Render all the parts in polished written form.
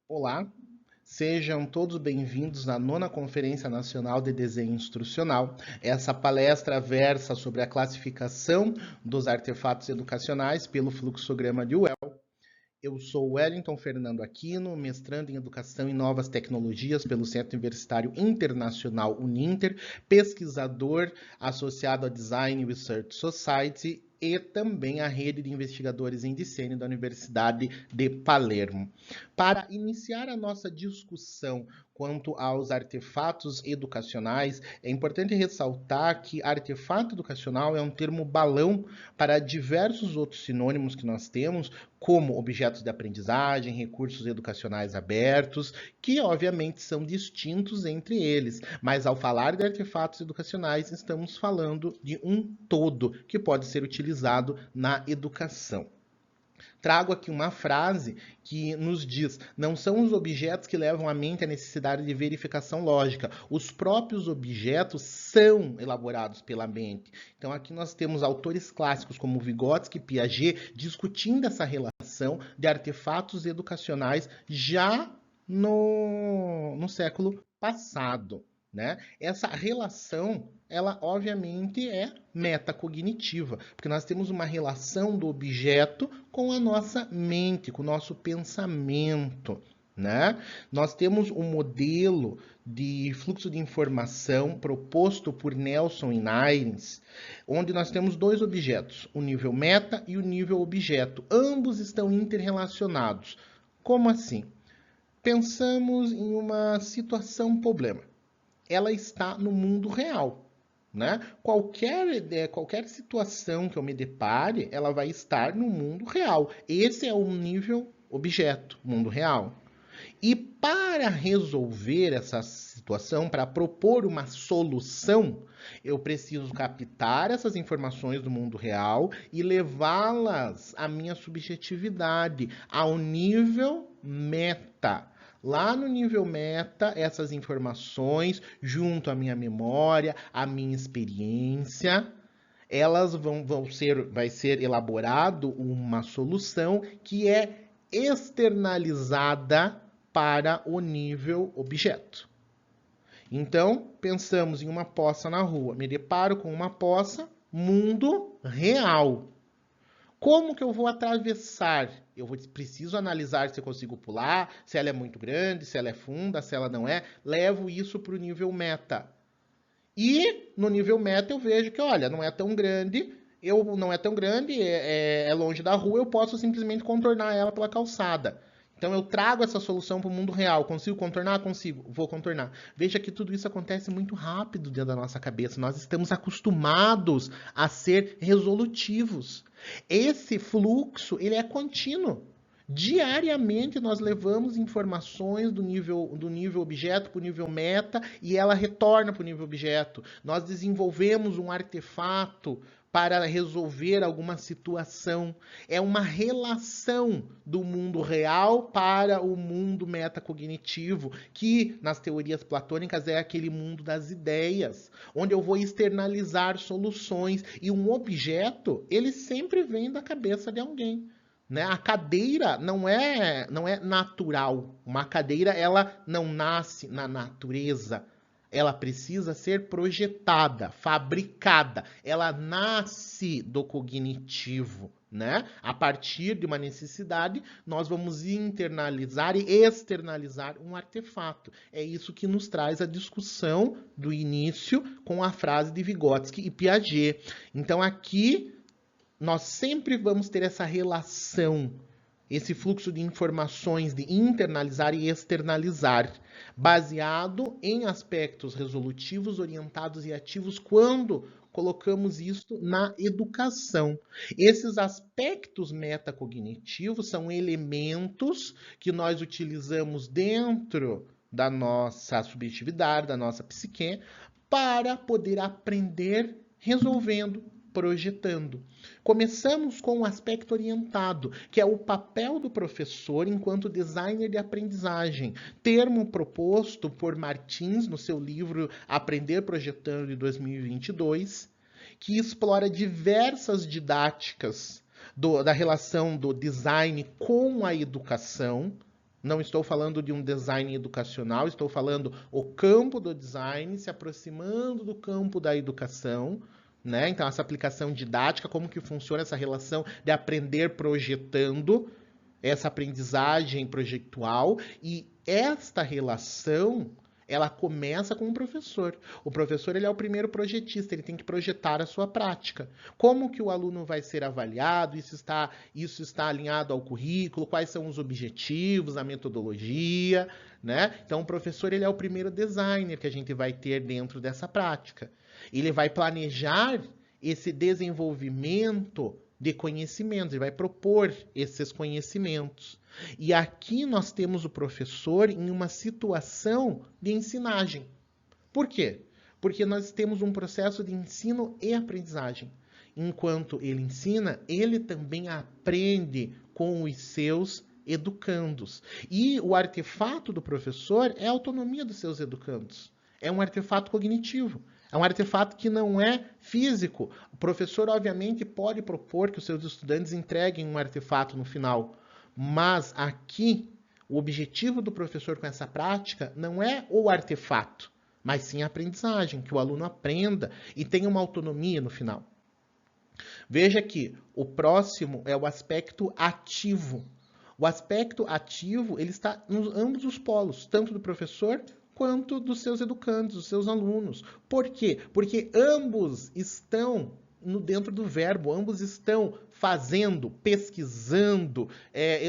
Olá, sejam todos bem-vindos à nona Conferência Nacional de Desenho Instrucional. Essa palestra versa sobre a classificação dos artefatos educacionais pelo fluxograma de Well. Eu sou Wellington Fernando Aquino, mestrando em Educação e Novas Tecnologias pelo Centro Universitário Internacional Uninter, pesquisador associado à Design Research Society e também à rede de investigadores em desenho da Universidade de Palermo. Para iniciar a nossa discussão quanto aos artefatos educacionais, é importante ressaltar que artefato educacional é um termo balão para diversos outros sinônimos que nós temos, como objetos de aprendizagem, recursos educacionais abertos, que obviamente são distintos entre eles, mas ao falar de artefatos educacionais, estamos falando de um todo que pode ser utilizado na educação. Trago aqui uma frase que nos diz: não são os objetos que levam à mente a necessidade de verificação lógica, os próprios objetos são elaborados pela mente. Então aqui nós temos autores clássicos como Vygotsky e Piaget discutindo essa relação de artefatos educacionais já no século passado. Né? Essa relação, ela obviamente é metacognitiva, porque nós temos uma relação do objeto com a nossa mente, com o nosso pensamento. Né? Nós temos um modelo de fluxo de informação proposto por Nelson e Nairns, onde nós temos dois objetos, o nível meta e o nível objeto. Ambos estão interrelacionados. Como assim? Pensamos em uma situação-problema. Ela está no mundo real. Né? Qualquer situação que eu me depare, ela vai estar no mundo real. Esse é o nível objeto, mundo real. E para resolver essa situação, para propor uma solução, eu preciso captar essas informações do mundo real e levá-las à minha subjetividade, ao nível meta. Lá no nível meta, essas informações, junto à minha memória, à minha experiência, elas vai ser elaborado uma solução que é externalizada para o nível objeto. Então, pensamos em uma poça na rua. Me deparo com uma poça, mundo real. Como que eu vou atravessar? Preciso analisar se eu consigo pular, se ela é muito grande, se ela é funda, se ela não é. Levo isso para o nível meta. E no nível meta eu vejo que, olha, não é tão grande, é longe da rua, eu posso simplesmente contornar ela pela calçada. Então eu trago essa solução para o mundo real. Consigo contornar? Consigo. Vou contornar. Veja que tudo isso acontece muito rápido dentro da nossa cabeça. Nós estamos acostumados a ser resolutivos. Esse fluxo, ele é contínuo. Diariamente nós levamos informações do nível objeto para o nível meta e ela retorna para o nível objeto. Nós desenvolvemos um artefato para resolver alguma situação. É uma relação do mundo real para o mundo metacognitivo, que nas teorias platônicas é aquele mundo das ideias, onde eu vou externalizar soluções. E um objeto, ele sempre vem da cabeça de alguém. Né? A cadeira não é natural. Uma cadeira ela não nasce na natureza. Ela precisa ser projetada, fabricada. Ela nasce do cognitivo. Né? A partir de uma necessidade, nós vamos internalizar e externalizar um artefato. É isso que nos traz a discussão do início com a frase de Vygotsky e Piaget. Então, aqui nós sempre vamos ter essa relação, esse fluxo de informações de internalizar e externalizar, baseado em aspectos resolutivos, orientados e ativos quando colocamos isso na educação. Esses aspectos metacognitivos são elementos que nós utilizamos dentro da nossa subjetividade, da nossa psique, para poder aprender resolvendo, projetando. Começamos com o aspecto orientado, que é o papel do professor enquanto designer de aprendizagem, termo proposto por Martins no seu livro Aprender Projetando de 2022, que explora diversas didáticas da relação do design com a educação, Não estou falando de um design educacional, estou falando o campo do design se aproximando do campo da educação, né? Então, essa aplicação didática, como que funciona essa relação de aprender projetando, essa aprendizagem projetual, e esta relação ela começa com o professor. O professor ele é o primeiro projetista, ele tem que projetar a sua prática. Como que o aluno vai ser avaliado? Isso está alinhado ao currículo? Quais são os objetivos, a metodologia, né? Então, o professor ele é o primeiro designer que a gente vai ter dentro dessa prática. Ele vai planejar esse desenvolvimento de conhecimentos, ele vai propor esses conhecimentos. E aqui nós temos o professor em uma situação de ensinagem. Por quê? Porque nós temos um processo de ensino e aprendizagem. Enquanto ele ensina, ele também aprende com os seus educandos. E o artefato do professor é a autonomia dos seus educandos. É um artefato cognitivo. É um artefato que não é físico. O professor, obviamente, pode propor que os seus estudantes entreguem um artefato no final. Mas aqui, o objetivo do professor com essa prática não é o artefato, mas sim a aprendizagem, que o aluno aprenda e tenha uma autonomia no final. Veja que o próximo é o aspecto ativo. O aspecto ativo ele está em ambos os polos, tanto do professor quanto dos seus educandos, dos seus alunos. Por quê? Porque ambos estão dentro do verbo, ambos estão fazendo, pesquisando,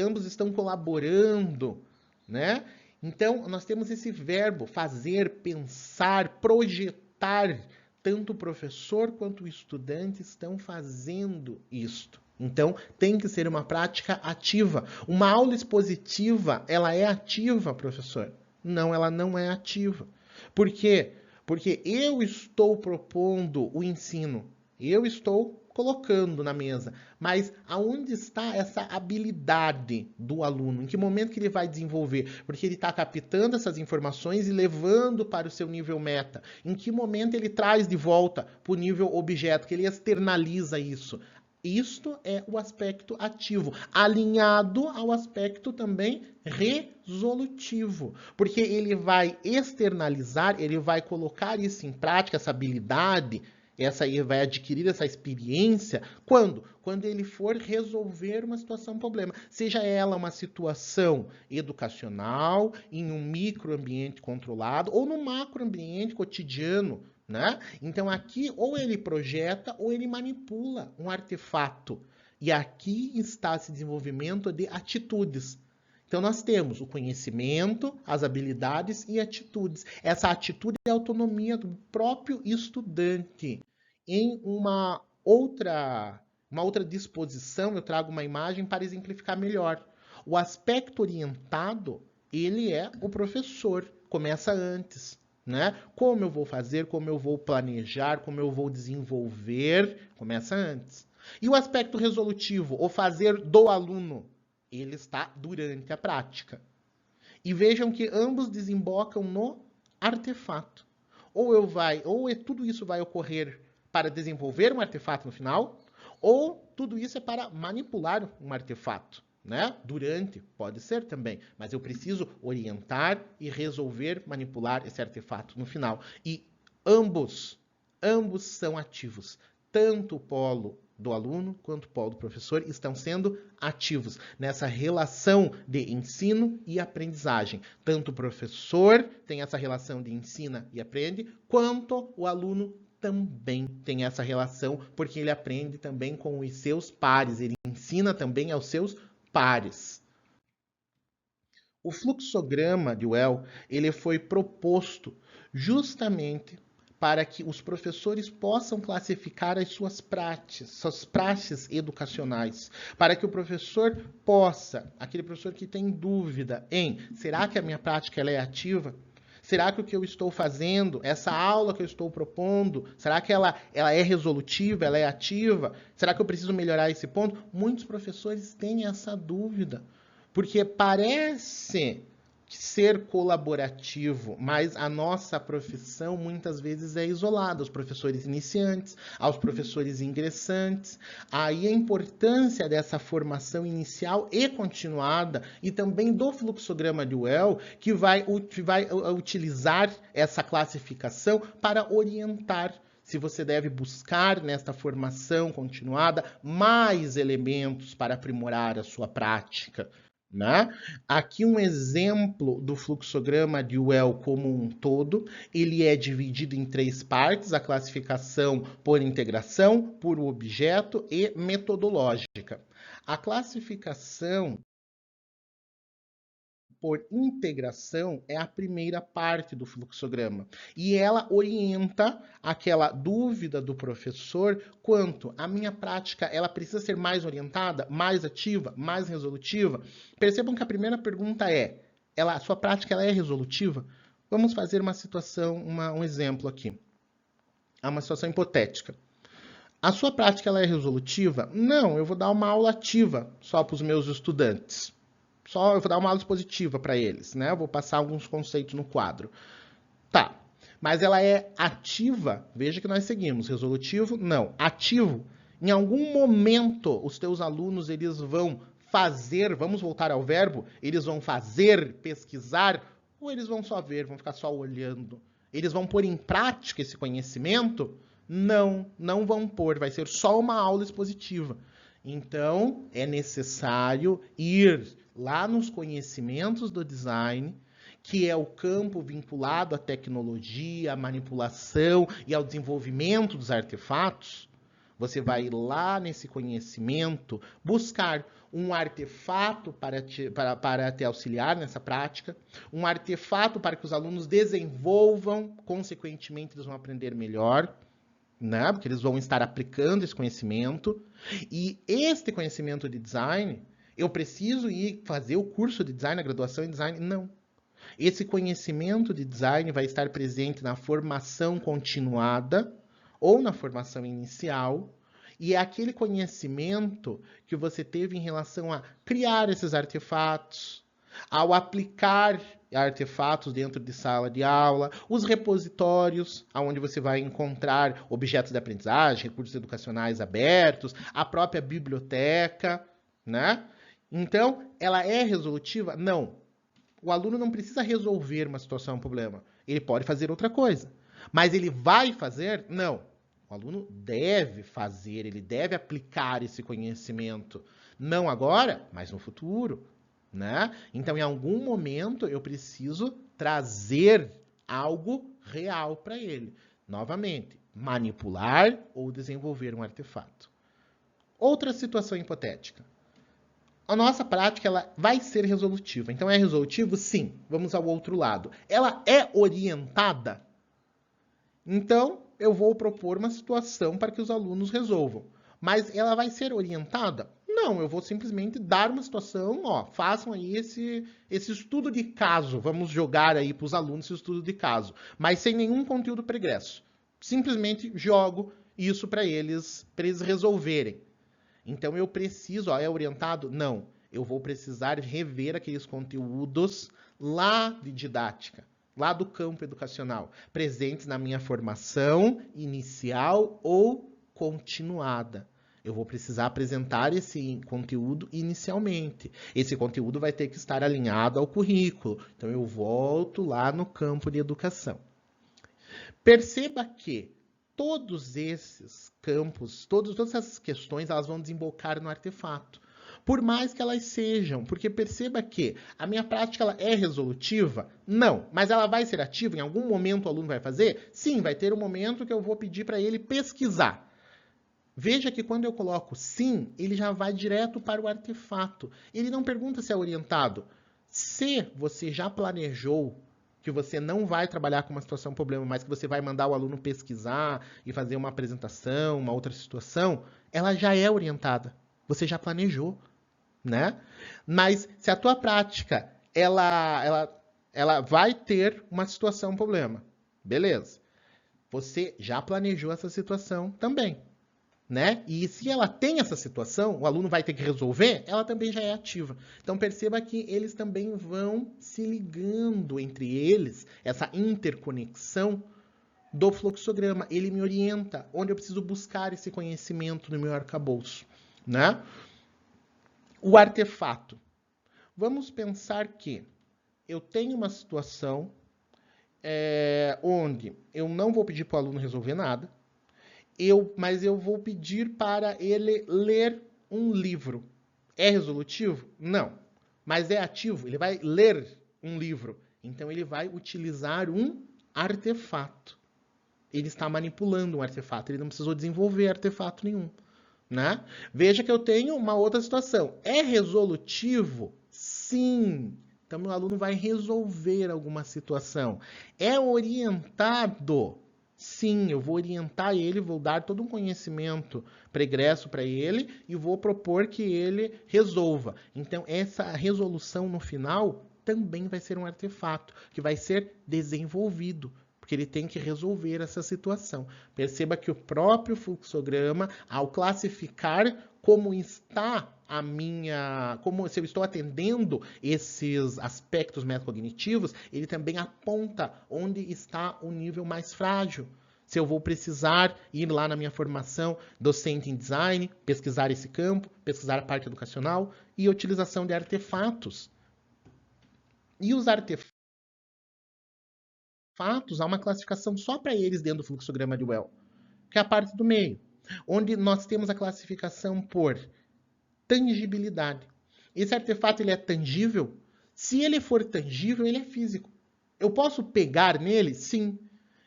ambos estão colaborando, né? Então, nós temos esse verbo, fazer, pensar, projetar. Tanto o professor quanto o estudante estão fazendo isto. Então, tem que ser uma prática ativa. Uma aula expositiva, ela é ativa, professor? Não, ela não é ativa. Por quê? Porque eu estou propondo o ensino. Eu estou colocando na mesa. Mas aonde está essa habilidade do aluno? Em que momento que ele vai desenvolver? Porque ele está captando essas informações e levando para o seu nível meta. Em que momento ele traz de volta para o nível objeto, que ele externaliza isso? Isto é o aspecto ativo, alinhado ao aspecto também resolutivo, porque ele vai externalizar, ele vai colocar isso em prática, essa habilidade, ele vai adquirir essa experiência, quando? Quando ele for resolver uma situação, um problema. Seja ela uma situação educacional, em um microambiente controlado, ou no macroambiente cotidiano, né? Então aqui ou ele projeta ou ele manipula um artefato. E aqui está esse desenvolvimento de atitudes. Então nós temos o conhecimento, as habilidades e atitudes. Essa atitude é a autonomia do próprio estudante. Em uma outra disposição, eu trago uma imagem para exemplificar melhor. O aspecto orientado, ele é o professor, começa antes. Né? Como eu vou fazer, como eu vou planejar, como eu vou desenvolver, começa antes. E o aspecto resolutivo, o fazer do aluno, ele está durante a prática. E vejam que ambos desembocam no artefato. Ou tudo isso vai ocorrer para desenvolver um artefato no final, ou tudo isso é para manipular um artefato. Né? Durante, pode ser também, mas eu preciso orientar e resolver manipular esse artefato no final. E ambos são ativos. Tanto o polo do aluno quanto o polo do professor estão sendo ativos nessa relação de ensino e aprendizagem. Tanto o professor tem essa relação de ensina e aprende, quanto o aluno também tem essa relação, porque ele aprende também com os seus pares, ele ensina também aos seus pares. O fluxograma de Well, ele foi proposto justamente para que os professores possam classificar as suas práticas educacionais, para que o professor possa, aquele professor que tem dúvida em, será que a minha prática ela é ativa? Será que o que eu estou fazendo, essa aula que eu estou propondo, será que ela é resolutiva, ela é ativa? Será que eu preciso melhorar esse ponto? Muitos professores têm essa dúvida, porque parece ser colaborativo, mas a nossa profissão muitas vezes é isolada aos professores iniciantes, aos professores ingressantes. Aí a importância dessa formação inicial e continuada e também do fluxograma de Well, que vai utilizar essa classificação para orientar se você deve buscar nesta formação continuada mais elementos para aprimorar a sua prática. Né? Aqui um exemplo do fluxograma de Well como um todo, ele é dividido em 3 partes, a classificação por integração, por objeto e metodológica. A classificação por integração é a primeira parte do fluxograma e ela orienta aquela dúvida do professor quanto a minha prática, ela precisa ser mais orientada, mais ativa, mais resolutiva. Percebam que a primeira pergunta é, a sua prática ela é resolutiva? Vamos fazer uma situação, um exemplo aqui. É uma situação hipotética. A sua prática ela é resolutiva? Não, eu vou dar uma aula ativa só para os meus estudantes. Eu vou dar uma aula expositiva para eles, né? Eu vou passar alguns conceitos no quadro. Tá, mas ela é ativa? Veja que nós seguimos. Resolutivo? Não. Ativo? Em algum momento, os teus alunos, eles vão fazer, vamos voltar ao verbo, eles vão fazer, pesquisar, ou eles vão só ver, vão ficar só olhando? Eles vão pôr em prática esse conhecimento? Não, não vão pôr, vai ser só uma aula expositiva. Então, é necessário ir lá nos conhecimentos do design, que é o campo vinculado à tecnologia, à manipulação e ao desenvolvimento dos artefatos. Você vai lá nesse conhecimento buscar um artefato para te auxiliar nessa prática, um artefato para que os alunos desenvolvam, consequentemente eles vão aprender melhor, né? Porque eles vão estar aplicando esse conhecimento. E este conhecimento de design, eu preciso ir fazer o curso de design, a graduação em design? Não. Esse conhecimento de design vai estar presente na formação continuada ou na formação inicial, e é aquele conhecimento que você teve em relação a criar esses artefatos, ao aplicar artefatos dentro de sala de aula, os repositórios, onde você vai encontrar objetos de aprendizagem, recursos educacionais abertos, a própria biblioteca, né? Então, ela é resolutiva? Não. O aluno não precisa resolver uma situação, um problema. Ele pode fazer outra coisa. Mas ele vai fazer? Não. O aluno deve fazer, ele deve aplicar esse conhecimento. Não agora, mas no futuro. Né? Então, em algum momento, eu preciso trazer algo real para ele. Novamente, manipular ou desenvolver um artefato. Outra situação hipotética. A nossa prática ela vai ser resolutiva. Então, é resolutivo? Sim. Vamos ao outro lado. Ela é orientada? Então, eu vou propor uma situação para que os alunos resolvam. Mas ela vai ser orientada? Não, eu vou simplesmente dar uma situação, ó, façam aí esse estudo de caso, vamos jogar aí para os alunos esse estudo de caso, mas sem nenhum conteúdo pregresso. Simplesmente jogo isso para eles resolverem. Então eu preciso, ó, é orientado? Não, eu vou precisar rever aqueles conteúdos lá de didática, lá do campo educacional, presentes na minha formação inicial ou continuada. Eu vou precisar apresentar esse conteúdo inicialmente. Esse conteúdo vai ter que estar alinhado ao currículo. Então, eu volto lá no campo de educação. Perceba que todos esses campos, todas essas questões, elas vão desembocar no artefato. Por mais que elas sejam, porque perceba que a minha prática ela é resolutiva? Não, mas ela vai ser ativa? Em algum momento o aluno vai fazer? Sim, vai ter um momento que eu vou pedir para ele pesquisar. Veja que quando eu coloco sim, ele já vai direto para o artefato. Ele não pergunta se é orientado. Se você já planejou que você não vai trabalhar com uma situação problema, mas que você vai mandar o aluno pesquisar e fazer uma apresentação, uma outra situação, ela já é orientada. Você já planejou, né? Mas se a tua prática ela vai ter uma situação problema, beleza? Você já planejou essa situação também. né? E se ela tem essa situação, o aluno vai ter que resolver, ela também já é ativa. Então perceba que eles também vão se ligando entre eles, essa interconexão do fluxograma. Ele me orienta onde eu preciso buscar esse conhecimento no meu arcabouço, né? O artefato. Vamos pensar que eu tenho uma situação onde eu não vou pedir para o aluno resolver nada, mas eu vou pedir para ele ler um livro. É resolutivo? Não. Mas é ativo? Ele vai ler um livro. Então ele vai utilizar um artefato. Ele está manipulando um artefato. Ele não precisou desenvolver artefato nenhum, né? Veja que eu tenho uma outra situação. É resolutivo? Sim. Então, meu aluno vai resolver alguma situação. É orientado? Sim, eu vou orientar ele, vou dar todo um conhecimento pregresso para ele e vou propor que ele resolva. Então, essa resolução no final também vai ser um artefato que vai ser desenvolvido, porque ele tem que resolver essa situação. Perceba que o próprio fluxograma, ao classificar como está como se eu estou atendendo esses aspectos metacognitivos, ele também aponta onde está o nível mais frágil. Se eu vou precisar ir lá na minha formação docente em design, pesquisar esse campo, pesquisar a parte educacional e utilização de artefatos. E os artefatos, há uma classificação só para eles dentro do fluxograma de Well, que é a parte do meio, onde nós temos a classificação por tangibilidade. Esse artefato ele é tangível? Se ele for tangível, ele é físico. Eu posso pegar nele? Sim.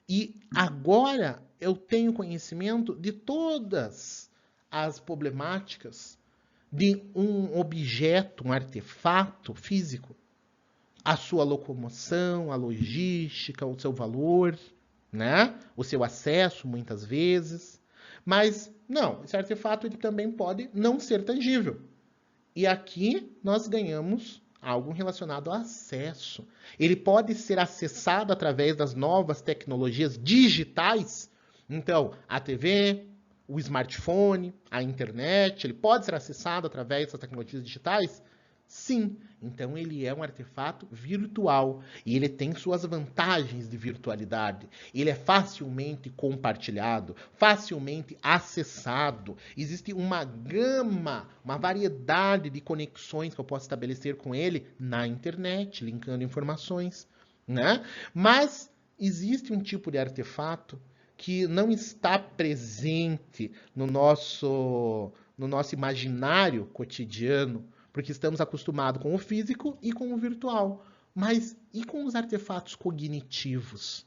E agora eu tenho conhecimento de todas as problemáticas de um objeto, um artefato físico. A sua locomoção, a logística, o seu valor, né? O seu acesso, muitas vezes. Mas, não, esse artefato ele também pode não ser tangível. E aqui nós ganhamos algo relacionado ao acesso. Ele pode ser acessado através das novas tecnologias digitais. Então, a TV, o smartphone, a internet, ele pode ser acessado através das tecnologias digitais? Sim. Então, ele é um artefato virtual e ele tem suas vantagens de virtualidade. Ele é facilmente compartilhado, facilmente acessado. Existe uma gama, uma variedade de conexões que eu posso estabelecer com ele na internet, linkando informações, né? Mas existe um tipo de artefato que não está presente no nosso imaginário cotidiano, porque estamos acostumados com o físico e com o virtual. Mas e com os artefatos cognitivos?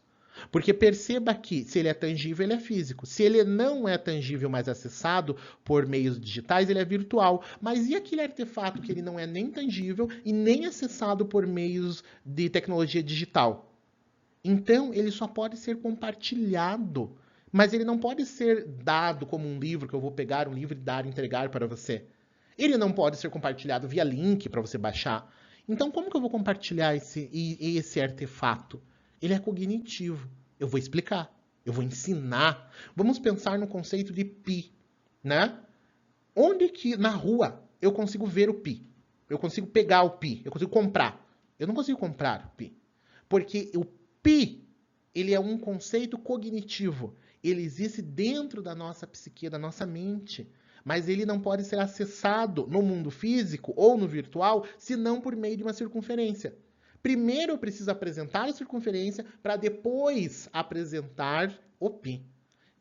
Porque perceba que se ele é tangível, ele é físico. Se ele não é tangível, mas acessado por meios digitais, ele é virtual. Mas e aquele artefato que ele não é nem tangível e nem acessado por meios de tecnologia digital? Então, ele só pode ser compartilhado, mas ele não pode ser dado como um livro, que eu vou pegar um livro e dar e entregar para você. Ele não pode ser compartilhado via link para você baixar. Então, como que eu vou compartilhar esse artefato? Ele é cognitivo. Eu vou explicar. Eu vou ensinar. Vamos pensar no conceito de pi, né? Onde que na rua eu consigo ver o pi? Eu consigo pegar o pi? Eu consigo comprar? Eu não consigo comprar o pi. Porque o pi, ele é um conceito cognitivo. Ele existe dentro da nossa psique, da nossa mente. Mas ele não pode ser acessado no mundo físico ou no virtual, senão por meio de uma circunferência. Primeiro eu preciso apresentar a circunferência para depois apresentar o pi.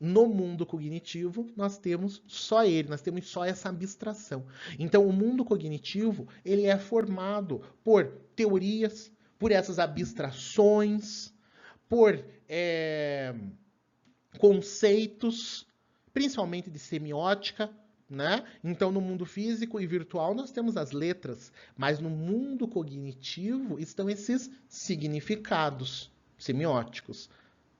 No mundo cognitivo, nós temos só ele, nós temos só essa abstração. Então, o mundo cognitivo, ele é formado por teorias, por essas abstrações, por conceitos, principalmente de semiótica, né? Então, no mundo físico e virtual, nós temos as letras, mas no mundo cognitivo estão esses significados semióticos,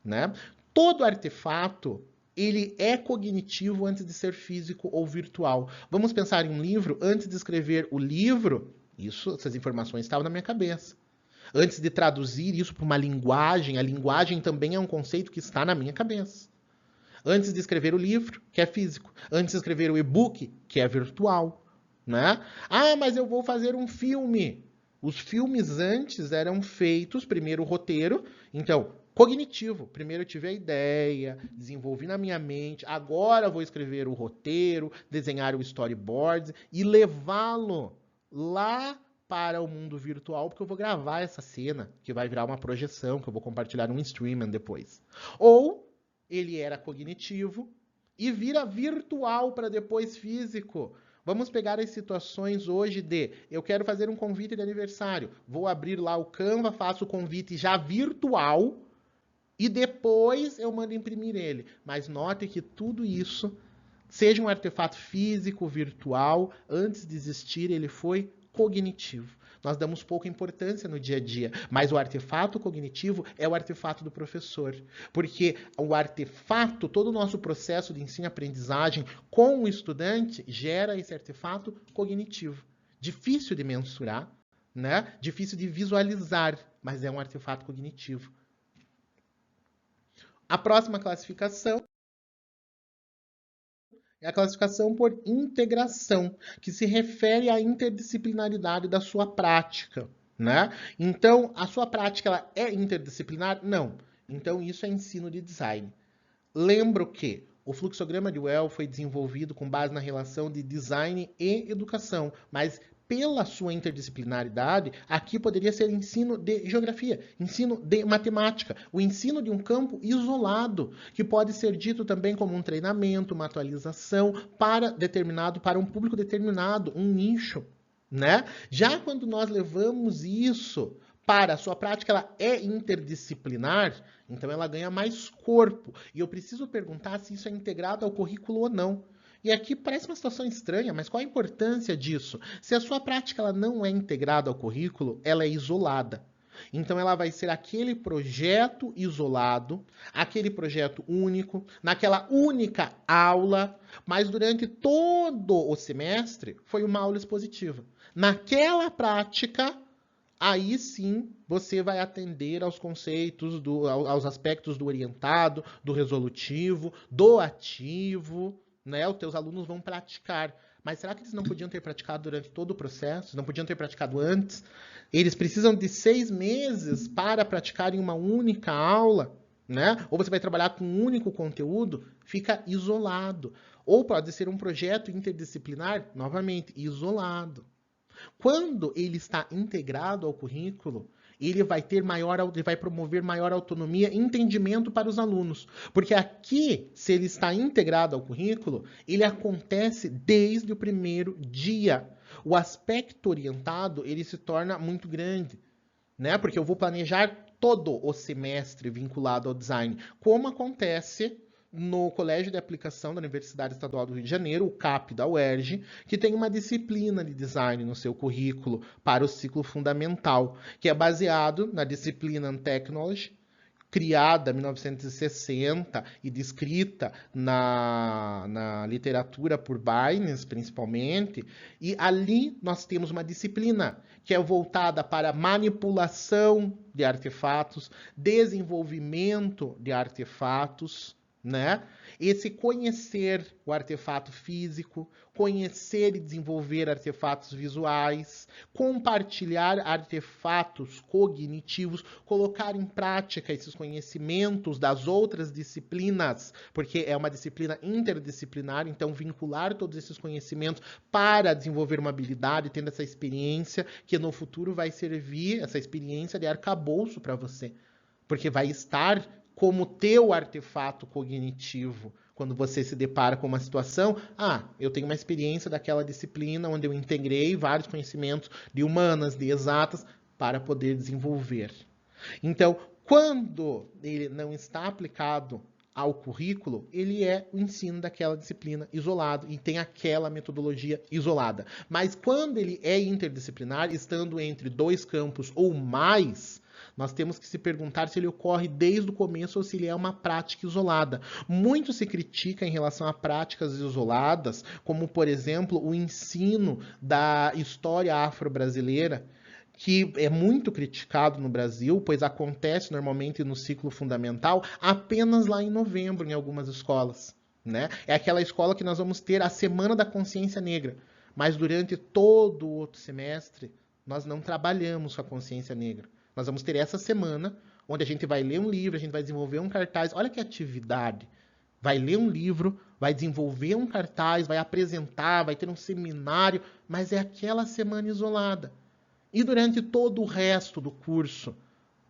né? Todo artefato, ele é cognitivo antes de ser físico ou virtual. Vamos pensar em um livro, antes de escrever o livro, essas informações estavam na minha cabeça. Antes de traduzir isso para uma linguagem, a linguagem também é um conceito que está na minha cabeça. Antes de escrever o livro, que é físico. Antes de escrever o e-book, que é virtual. Né? Ah, mas eu vou fazer um filme. Os filmes antes eram feitos, primeiro o roteiro, então, cognitivo. Primeiro eu tive a ideia, desenvolvi na minha mente, agora eu vou escrever o roteiro, desenhar o storyboard e levá-lo lá para o mundo virtual, porque eu vou gravar essa cena, que vai virar uma projeção, que eu vou compartilhar no streaming depois. Ou ele era cognitivo e vira virtual para depois físico. Vamos pegar as situações hoje de eu quero fazer um convite de aniversário. Vou abrir lá o Canva, faço o convite já virtual e depois eu mando imprimir ele. Mas note que tudo isso, seja um artefato físico, virtual, antes de existir ele foi cognitivo. Nós damos pouca importância no dia a dia, mas o artefato cognitivo é o artefato do professor, porque o artefato, todo o nosso processo de ensino-aprendizagem com o estudante gera esse artefato cognitivo. Difícil de mensurar, né? Difícil de visualizar, mas é um artefato cognitivo. A próxima classificação é a classificação por integração, que se refere à interdisciplinaridade da sua prática, né? Então, a sua prática ela é interdisciplinar? Não. Então, isso é ensino de design. Lembro que o fluxograma de Well foi desenvolvido com base na relação de design e educação, mas pela sua interdisciplinaridade, aqui poderia ser ensino de geografia, ensino de matemática, o ensino de um campo isolado, que pode ser dito também como um treinamento, uma atualização para um público determinado, um nicho, né? Já quando nós levamos isso para a sua prática, ela é interdisciplinar, então ela ganha mais corpo. E eu preciso perguntar se isso é integrado ao currículo ou não. E aqui parece uma situação estranha, mas qual a importância disso? Se a sua prática ela não é integrada ao currículo, ela é isolada. Então ela vai ser aquele projeto isolado, aquele projeto único, naquela única aula, mas durante todo o semestre foi uma aula expositiva. Naquela prática, aí sim você vai atender aos conceitos, aos aspectos do orientado, do resolutivo, do ativo, né? Os teus alunos vão praticar. Mas será que eles não podiam ter praticado durante todo o processo? Não podiam ter praticado antes? Eles precisam de 6 meses para praticar em uma única aula, né? Ou você vai trabalhar com um único conteúdo, fica isolado. Ou pode ser um projeto interdisciplinar, novamente, isolado. Quando ele está integrado ao currículo, ele vai promover maior autonomia e entendimento para os alunos. Porque aqui, se ele está integrado ao currículo, ele acontece desde o primeiro dia. O aspecto orientado, ele se torna muito grande, né? Porque eu vou planejar todo o semestre vinculado ao design, como acontece no Colégio de Aplicação da Universidade Estadual do Rio de Janeiro, o CAP da UERJ, que tem uma disciplina de design no seu currículo para o ciclo fundamental, que é baseado na disciplina Technology, criada em 1960 e descrita na literatura por Baynes, principalmente, e ali nós temos uma disciplina que é voltada para manipulação de artefatos, desenvolvimento de artefatos, né? Esse conhecer o artefato físico, conhecer e desenvolver artefatos visuais, compartilhar artefatos cognitivos, colocar em prática esses conhecimentos das outras disciplinas, porque é uma disciplina interdisciplinar, então vincular todos esses conhecimentos para desenvolver uma habilidade, tendo essa experiência que no futuro vai servir, essa experiência de arcabouço para você, porque vai estar como teu artefato cognitivo. Quando você se depara com uma situação, eu tenho uma experiência daquela disciplina onde eu integrei vários conhecimentos de humanas, de exatas, para poder desenvolver. Então, quando ele não está aplicado ao currículo, ele é o ensino daquela disciplina isolado e tem aquela metodologia isolada. Mas quando ele é interdisciplinar, estando entre 2 campos ou mais, nós temos que se perguntar se ele ocorre desde o começo ou se ele é uma prática isolada. Muito se critica em relação a práticas isoladas, como, por exemplo, o ensino da história afro-brasileira, que é muito criticado no Brasil, pois acontece normalmente no ciclo fundamental apenas lá em novembro, em algumas escolas. Né? É aquela escola que nós vamos ter a Semana da Consciência Negra, mas durante todo o outro semestre nós não trabalhamos com a consciência negra. Nós vamos ter essa semana, onde a gente vai ler um livro, a gente vai desenvolver um cartaz. Olha que atividade! Vai ler um livro, vai desenvolver um cartaz, vai apresentar, vai ter um seminário, mas é aquela semana isolada. E durante todo o resto do curso,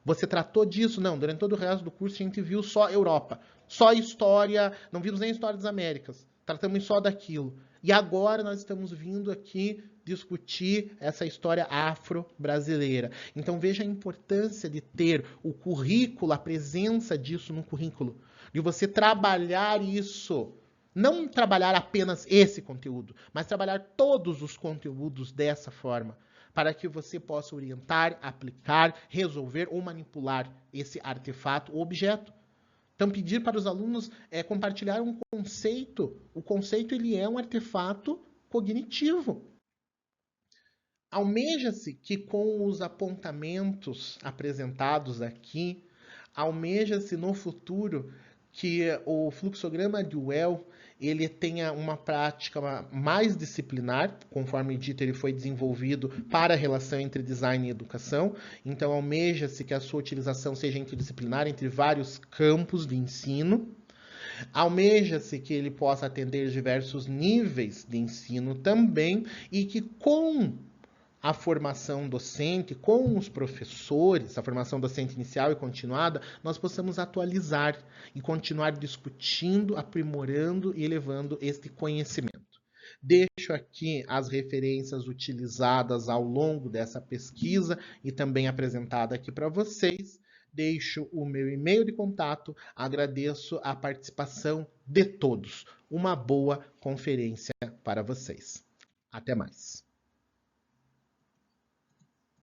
você tratou disso? Não, durante todo o resto do curso a gente viu só Europa, só história, não vimos nem história das Américas, tratamos só daquilo. E agora nós estamos vindo aqui discutir essa história afro-brasileira. Então veja a importância de ter o currículo, a presença disso no currículo, de você trabalhar isso. Não trabalhar apenas esse conteúdo, mas trabalhar todos os conteúdos dessa forma, para que você possa orientar, aplicar, resolver ou manipular esse artefato ou objeto. Então, pedir para os alunos compartilhar um conceito. O conceito ele é um artefato cognitivo. Almeja-se que com os apontamentos apresentados aqui, almeja-se no futuro que o fluxograma de Well ele tenha uma prática mais disciplinar, conforme dito, ele foi desenvolvido para a relação entre design e educação. Então, almeja-se que a sua utilização seja interdisciplinar entre vários campos de ensino. Almeja-se que ele possa atender diversos níveis de ensino também e que com a formação docente, com os professores, a formação docente inicial e continuada, nós possamos atualizar e continuar discutindo, aprimorando e elevando este conhecimento. Deixo aqui as referências utilizadas ao longo dessa pesquisa e também apresentada aqui para vocês. Deixo o meu e-mail de contato, agradeço a participação de todos. Uma boa conferência para vocês. Até mais.